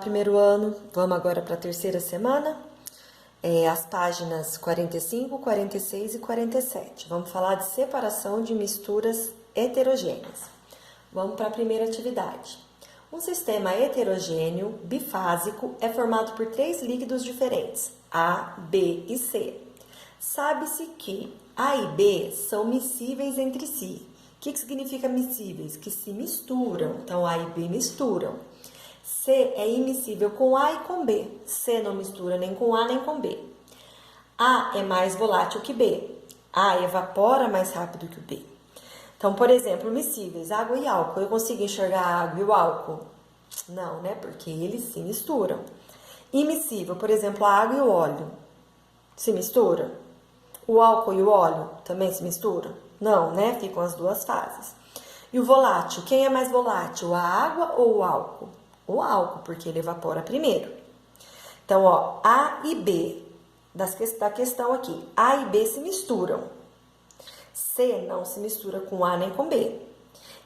primeiro ano, vamos agora para a terceira semana, as páginas 45, 46 e 47. Vamos falar de separação de misturas heterogêneas. Vamos para a primeira atividade. Um sistema heterogêneo bifásico é formado por 3 líquidos diferentes, A, B e C. Sabe-se que A e B são miscíveis entre si. O que significa miscíveis? Que se misturam. Então, A e B misturam. C é immiscível com A e com B. C não mistura nem com A nem com B. A é mais volátil que B. A evapora mais rápido que o B. Então, por exemplo, miscíveis, água e álcool. Eu consigo enxergar a água e o álcool? Não, né? Porque eles se misturam. Immiscível, por exemplo, a água e o óleo. Se misturam? O álcool e o óleo também se misturam? Não, né? Ficam as duas fases. E o volátil? Quem é mais volátil, a água ou o álcool? O álcool, porque ele evapora primeiro. Então, ó, A e B, da questão aqui, A e B se misturam. C não se mistura com A nem com B.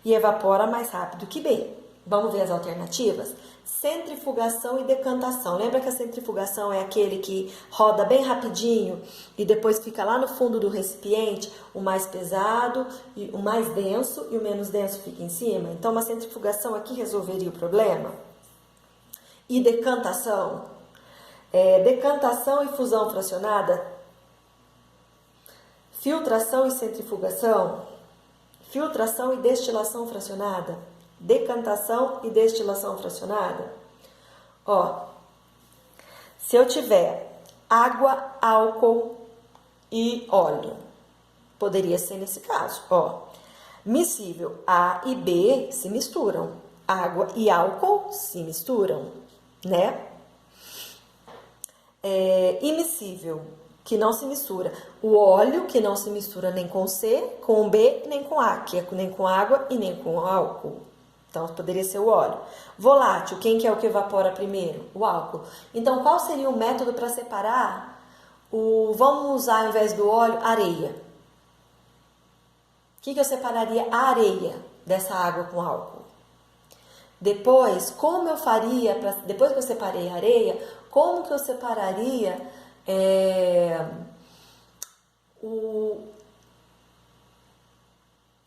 E evapora mais rápido que B. Vamos ver as alternativas? Centrifugação e decantação. Lembra que a centrifugação é aquele que roda bem rapidinho e depois fica lá no fundo do recipiente, o mais pesado, e o mais denso e o menos denso fica em cima? Então, uma centrifugação aqui resolveria o problema? E decantação? Decantação e fusão fracionada? Filtração e centrifugação? Filtração e destilação fracionada? Decantação e destilação fracionada? Ó, se eu tiver água, álcool e óleo, poderia ser nesse caso, ó. Miscível, A e B se misturam. Água e álcool se misturam, né? Immiscível, que não se mistura. O óleo, que não se mistura nem com C, com B, nem com A, que é nem com água e nem com álcool. Então, poderia ser o óleo. Volátil, quem que é o que evapora primeiro? O álcool. Então, qual seria o método para separar vamos usar, ao invés do óleo, areia. O que eu separaria a areia dessa água com álcool? Depois, como eu faria, depois que eu separei a areia, como que eu separaria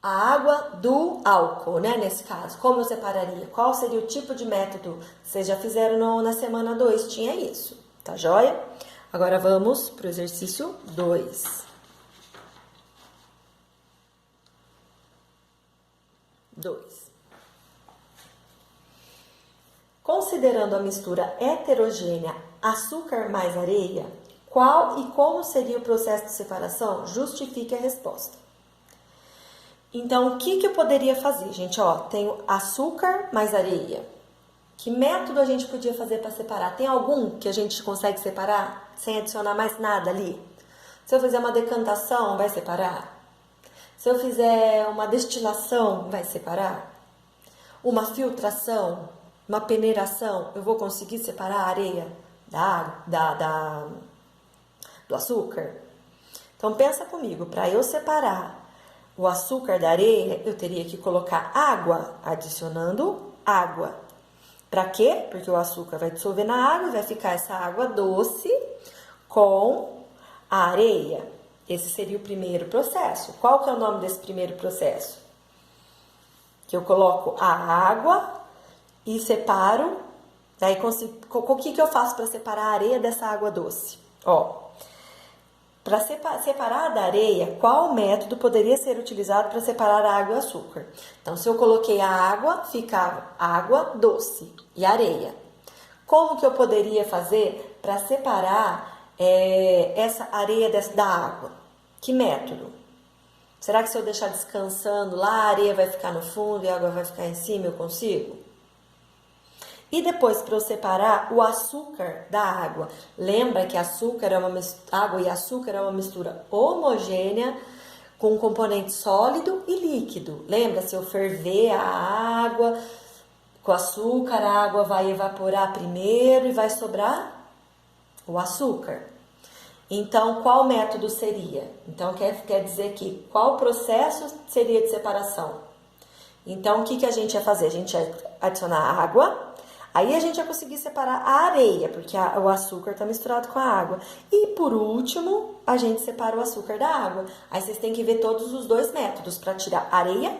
a água do álcool, né? Nesse caso, como eu separaria? Qual seria o tipo de método? Vocês já fizeram na semana 2, tinha isso, tá joia? Agora vamos para o exercício 2. Considerando a mistura heterogênea açúcar mais areia, qual e como seria o processo de separação? Justifique a resposta. Então, o que eu poderia fazer, gente? Ó, tenho açúcar mais areia. Que método a gente podia fazer para separar? Tem algum que a gente consegue separar sem adicionar mais nada ali? Se eu fizer uma decantação, vai separar? Se eu fizer uma destilação, vai separar? Uma filtração, uma peneiração, eu vou conseguir separar a areia do açúcar? Então, pensa comigo, para eu separar o açúcar da areia, eu teria que colocar água, adicionando água. Para quê? Porque o açúcar vai dissolver na água e vai ficar essa água doce com a areia. Esse seria o primeiro processo. Qual que é o nome desse primeiro processo? Que eu coloco a água e separo. Daí, o que eu faço para separar a areia dessa água doce? Ó, para separar da areia, qual método poderia ser utilizado para separar a água e o açúcar? Então, se eu coloquei a água, ficava água doce e areia. Como que eu poderia fazer para separar essa areia da água? Que método? Será que se eu deixar descansando lá, a areia vai ficar no fundo e a água vai ficar em cima, eu consigo? E depois, para eu separar o açúcar da água, lembra que água e açúcar é uma mistura homogênea com um componente sólido e líquido. Lembra, se eu ferver a água com açúcar, a água vai evaporar primeiro e vai sobrar o açúcar. Então, qual método seria? Então, quer dizer que qual processo seria de separação? Então, o que a gente ia fazer? A gente ia adicionar água. Aí a gente vai conseguir separar a areia, porque o açúcar está misturado com a água. E por último, a gente separa o açúcar da água. Aí vocês têm que ver todos os dois métodos, para tirar a areia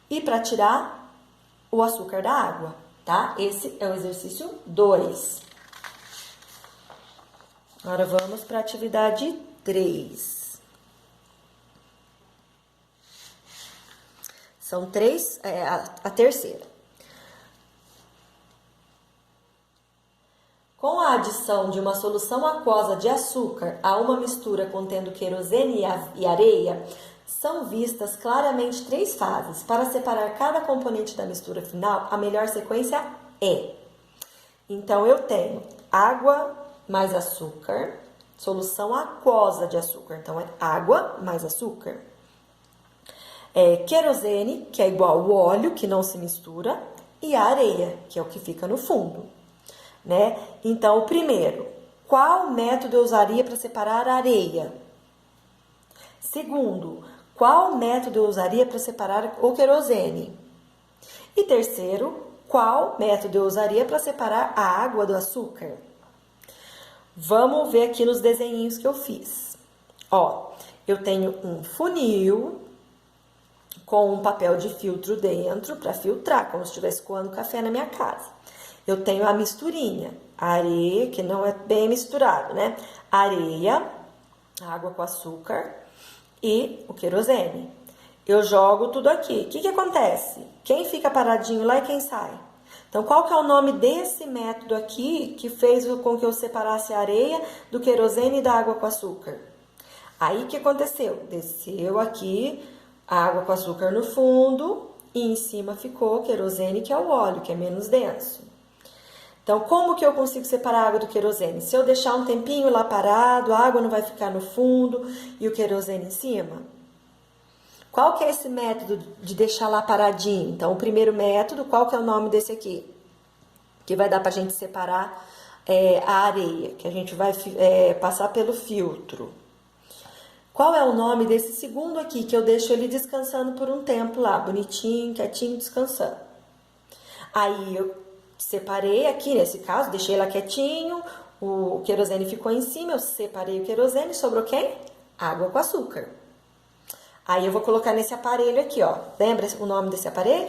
e para tirar o açúcar da água, tá? Esse é o exercício 2. Agora vamos para a atividade 3. São 3, a terceira. Com a adição de uma solução aquosa de açúcar a uma mistura contendo querosene e areia, são vistas claramente 3 fases. Para separar cada componente da mistura final, a melhor sequência é... Então, eu tenho água mais açúcar, solução aquosa de açúcar. Então, é água mais açúcar. Querosene, que é igual ao óleo, que não se mistura, e a areia, que é o que fica no fundo, né? Então, o primeiro, qual método eu usaria para separar a areia? Segundo, qual método eu usaria para separar o querosene? E terceiro, qual método eu usaria para separar a água do açúcar? Vamos ver aqui nos desenhinhos que eu fiz. Ó, eu tenho um funil com um papel de filtro dentro para filtrar, como se estivesse coando café na minha casa. Eu tenho a misturinha, a areia, que não é bem misturado, né? Areia, água com açúcar e o querosene. Eu jogo tudo aqui. O que acontece? Quem fica paradinho lá e quem sai? Então, qual que é o nome desse método aqui que fez com que eu separasse a areia do querosene e da água com açúcar? Aí, o que aconteceu? Desceu aqui a água com açúcar no fundo e em cima ficou o querosene, que é o óleo, que é menos denso. Então, como que eu consigo separar a água do querosene? Se eu deixar um tempinho lá parado, a água não vai ficar no fundo e o querosene em cima? Qual que é esse método de deixar lá paradinho? Então, o primeiro método, qual que é o nome desse aqui? Que vai dar pra gente separar a areia, que a gente vai passar pelo filtro. Qual é o nome desse segundo aqui, que eu deixo ele descansando por um tempo lá, bonitinho, quietinho, descansando? Aí, eu separei aqui, nesse caso, deixei lá quietinho, o querosene ficou em cima, eu separei o querosene, sobrou quem? Água com açúcar. Aí, eu vou colocar nesse aparelho aqui, ó. Lembra o nome desse aparelho?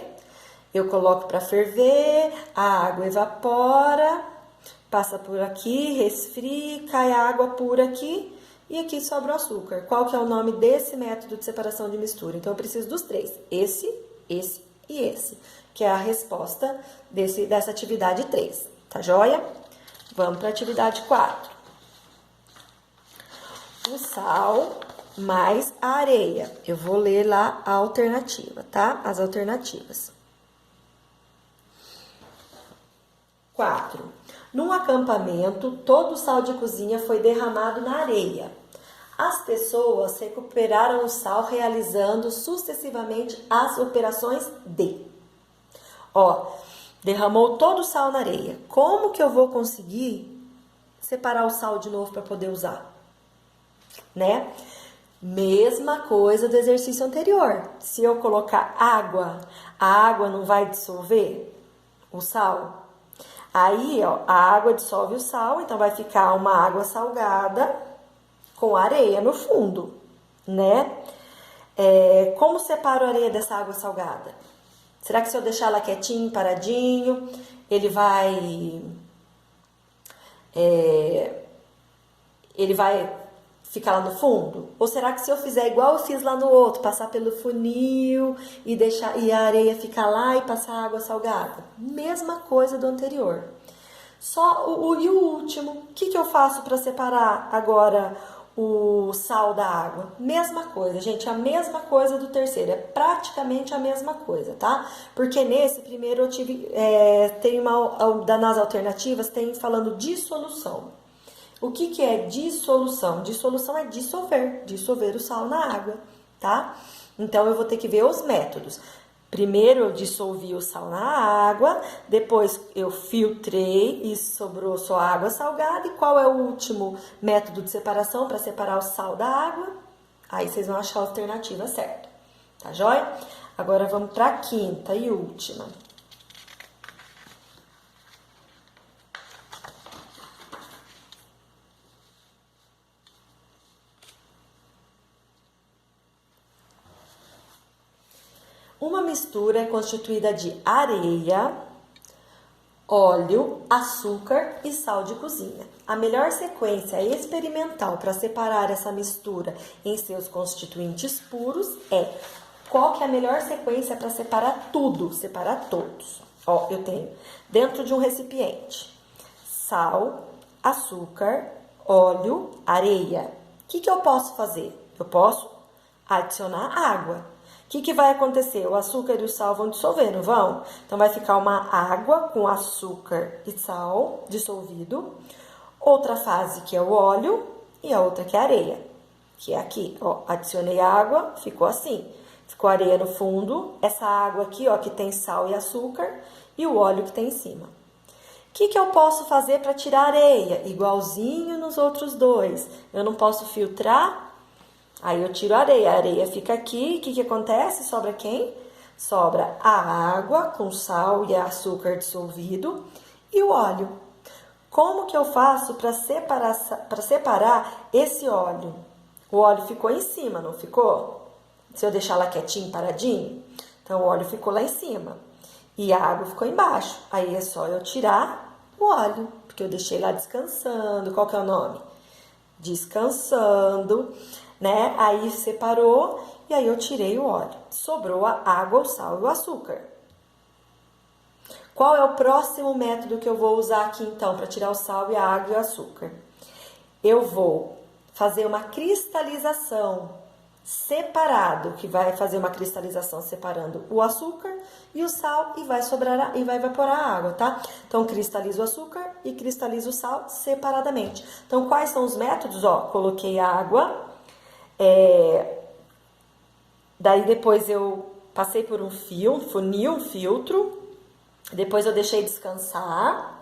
Eu coloco para ferver, a água evapora, passa por aqui, resfria, cai a água pura aqui. E aqui sobra o açúcar. Qual que é o nome desse método de separação de mistura? Então, eu preciso dos 3. Esse e esse. Que é a resposta dessa atividade 3. Tá joia? Vamos para a atividade 4. O sal mais a areia. Eu vou ler lá a alternativa, tá? As alternativas. 4. Num acampamento, todo o sal de cozinha foi derramado na areia. As pessoas recuperaram o sal realizando sucessivamente as operações de... Ó, derramou todo o sal na areia. Como que eu vou conseguir separar o sal de novo para poder usar? Né? Mesma coisa do exercício anterior. Se eu colocar água, a água não vai dissolver o sal? Aí, ó, a água dissolve o sal, então vai ficar uma água salgada com areia no fundo, né? Como separo a areia dessa água salgada? Será que se eu deixar ela quietinho, paradinho, ele vai ficar lá no fundo? Ou será que se eu fizer igual eu fiz lá no outro, passar pelo funil e a areia ficar lá e passar a água salgada? Mesma coisa do anterior. E o último, o que eu faço para separar agora o sal da água? Mesma coisa, gente, a mesma coisa do terceiro, é praticamente a mesma coisa, tá? Porque nesse primeiro eu tive, nas alternativas tem falando dissolução. O que é dissolução? Dissolução é dissolver o sal na água, tá? Então, eu vou ter que ver os métodos. Primeiro, eu dissolvi o sal na água, depois eu filtrei e sobrou só água salgada. E qual é o último método de separação para separar o sal da água? Aí, vocês vão achar a alternativa certa, tá joia? Agora, vamos para a quinta e última. Uma mistura é constituída de areia, óleo, açúcar e sal de cozinha. A melhor sequência experimental para separar essa mistura em seus constituintes puros é: qual que é a melhor sequência para separar tudo, separar todos? Ó, eu tenho dentro de um recipiente sal, açúcar, óleo, areia. O que eu posso fazer? Eu posso adicionar água. O que vai acontecer? O açúcar e o sal vão dissolver, não vão? Então, vai ficar uma água com açúcar e sal dissolvido. Outra fase que é o óleo e a outra que é a areia, que é aqui. Ó, adicionei água, ficou assim. Ficou areia no fundo, essa água aqui, ó, que tem sal e açúcar, e o óleo que tem em cima. O que eu posso fazer para tirar a areia? Igualzinho nos outros dois. Eu não posso filtrar? Aí eu tiro a areia fica aqui, o que acontece? Sobra quem? Sobra a água com sal e açúcar dissolvido e o óleo. Como que eu faço para separar esse óleo? O óleo ficou em cima, não ficou? Se eu deixar lá quietinho, paradinho? Então, o óleo ficou lá em cima e a água ficou embaixo. Aí é só eu tirar o óleo, porque eu deixei lá descansando. Qual que é o nome? Descansando, né? Aí separou e aí eu tirei o óleo. Sobrou a água, o sal e o açúcar. Qual é o próximo método que eu vou usar aqui então para tirar o sal e a água e o açúcar? Eu vou fazer uma cristalização separado, que vai fazer uma cristalização separando o açúcar e o sal e vai sobrar e vai evaporar a água, tá? Então, cristalizo o açúcar e cristalizo o sal separadamente. Então, quais são os métodos? Ó, coloquei água, daí depois eu passei por um funil, um filtro, depois eu deixei descansar,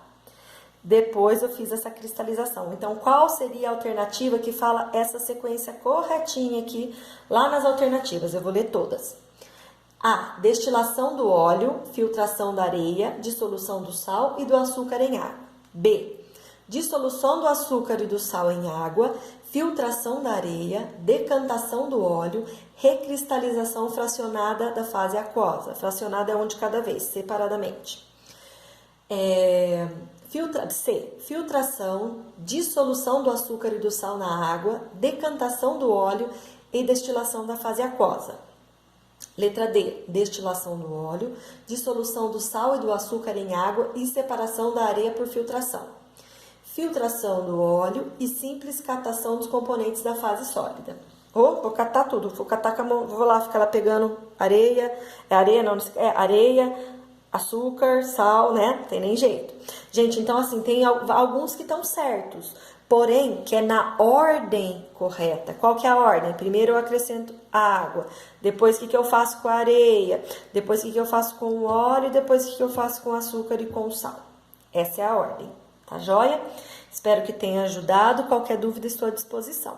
depois eu fiz essa cristalização. Então, qual seria a alternativa que fala essa sequência corretinha aqui, lá nas alternativas? Eu vou ler todas. A. Destilação do óleo, filtração da areia, dissolução do sal e do açúcar em água. B. Dissolução do açúcar e do sal em água, filtração da areia, decantação do óleo, recristalização fracionada da fase aquosa. Fracionada é um de cada vez, separadamente. C. Filtração, dissolução do açúcar e do sal na água, decantação do óleo e destilação da fase aquosa. Letra D. Destilação do óleo, dissolução do sal e do açúcar em água e separação da areia por filtração. Filtração do óleo e simples catação dos componentes da fase sólida. Vou catar tudo, vou catar com a mão, vou lá ficar lá pegando areia, açúcar, sal, né? Não tem nem jeito. Gente, então assim, tem alguns que estão certos, porém, que é na ordem correta. Qual que é a ordem? Primeiro eu acrescento a água, depois o que eu faço com a areia, depois o que eu faço com o óleo, depois o que eu faço com o açúcar e com o sal. Essa é a ordem, tá joia? Espero que tenha ajudado. Qualquer dúvida, estou à disposição.